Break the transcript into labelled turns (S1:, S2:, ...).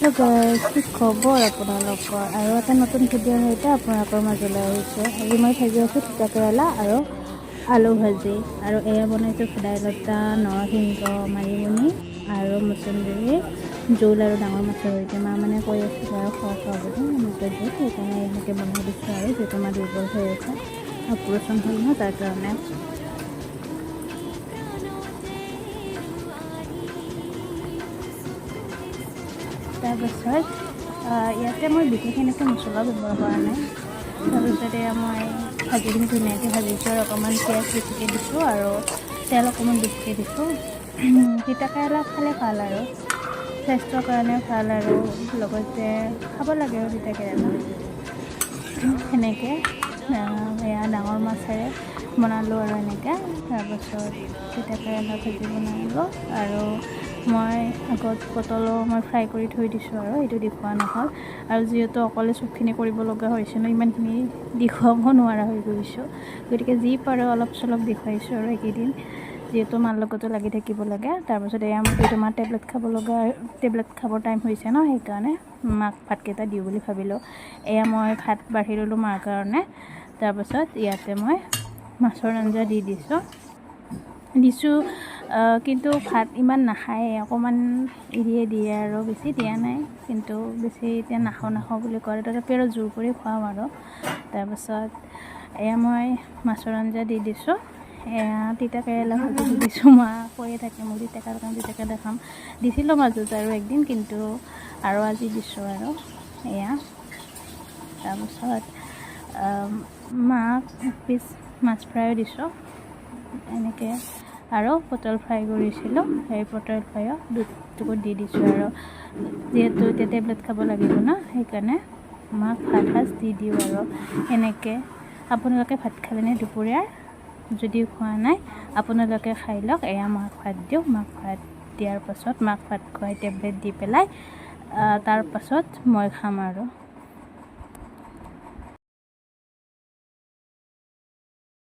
S1: তো গাইজ কি খবৰ আপোনালোকৰ আৰু এটা নতুন ভিডিঅ'ৰ সৈতে আপোনালোকৰ মাজলৈ আহিছোঁ। আজি মই ভাজি আছোঁ তিতা কেৰেলা আৰু আলু ভাজি, আৰু এয়া বনাইছোঁ ভেদাইলতা, নৰসিংহ, মানিমুনি আৰু মচন্দৰী জোল আৰু ডাঙৰ মাছৰ সৈতে। মা মানে কৈ আছিল আৰু খোৱা বুলি এনেকৈ জোল, সেইকাৰণে এনেকৈ বনাই দিছোঁ। আৰু যিহেতু মা দুৰ্বল হৈ আছে, অপাৰেশ্যন হ'ল ন, তাৰ কাৰণে। তাৰপাছত ইয়াতে মই বিশেষ এনেকৈ মছলা ব্যৱহাৰ কৰা নাই। তাৰপিছতে মই ভাজিখিনি ধুনীয়াকৈ ভাজিছোঁ আৰু অকণমান পিঁয়াজ বেছিকৈ দিছোঁ আৰু তেল অকণমান বেছিকৈ দিছোঁ। তিতা কেৰেলা খালে ভাল আৰু স্বাস্থ্যৰ কাৰণেও ভাল, আৰু লগতে খাব লাগে আৰু তিতা কেৰেলা। সেনেকৈ এয়া ডাঙৰ মাছেৰে বনালোঁ আৰু এনেকৈ। তাৰপাছত তিতা কেৰেলা ভাজি বনালোঁ, আৰু মই আগত পটলো মই ফ্ৰাই কৰি থৈ দিছোঁ, আৰু এইটো দেখুওৱা নহ'ল। আৰু যিহেতু অকলে চবখিনি কৰিব লগা হৈছে ন, ইমানখিনি দেখুৱাব নোৱাৰা হৈ গৈছোঁ, গতিকে যি পাৰোঁ অলপ চলপ দেখুৱাইছোঁ আৰু এইকেইদিন, যিহেতু মাৰ লগতো লাগি থাকিব লাগে। তাৰপাছত এয়া যিহেতু মাৰ টেবলেট খাবৰ টাইম হৈছে ন, সেইকাৰণে মাক ভাতকেইটা দিওঁ বুলি ভাবিলোঁ। এয়া মই ভাত বাঢ়ি ল'লোঁ মাৰ কাৰণে। তাৰপাছত ইয়াতে মই মাছৰ আঞ্জা দিছোঁ, কিন্তু ভাত ইমান নাখায়, অকণমান এৰিয়ে দিয়ে আৰু বেছি দিয়া নাই, কিন্তু বেছি এতিয়া নাখাওঁ বুলি কয়, তথাপি আৰু জোৰ কৰি খুৱাওঁ আৰু। তাৰপাছত এয়া মই মাছৰ আঞ্জা দি দিছোঁ, এয়া তিতা কেৰেলা ভাজি দি দিছোঁ। মা কৈয়ে থাকে মোক তিতা কেৰেলা খাম, দিছিলোঁ মাজত আৰু একদিন, কিন্তু আৰু আজি দিছোঁ আৰু এয়া। তাৰপাছত মাক পিচ মাছ ফ্ৰাইও দিছোঁ এনেকৈ, আৰু পটল ফ্ৰাই কৰিছিলোঁ, সেই পটল ফ্ৰাইও দুটুকুৰ দি দিছোঁ। আৰু যিহেতু এতিয়া টেবলেট খাব লাগিব ন, সেইকাৰণে মাক ভাত সাজ দি দিওঁ আৰু এনেকৈ। আপোনালোকে ভাত খালেনে দুপৰীয়াৰ? যদি খোৱা নাই আপোনালোকে খাই লওক। এয়া মাক ভাত দিওঁ, মাক ভাত দিয়াৰ পাছত মাক ভাত খুৱাই টেবলেট দি পেলাই তাৰ পাছত মই খাম আৰু।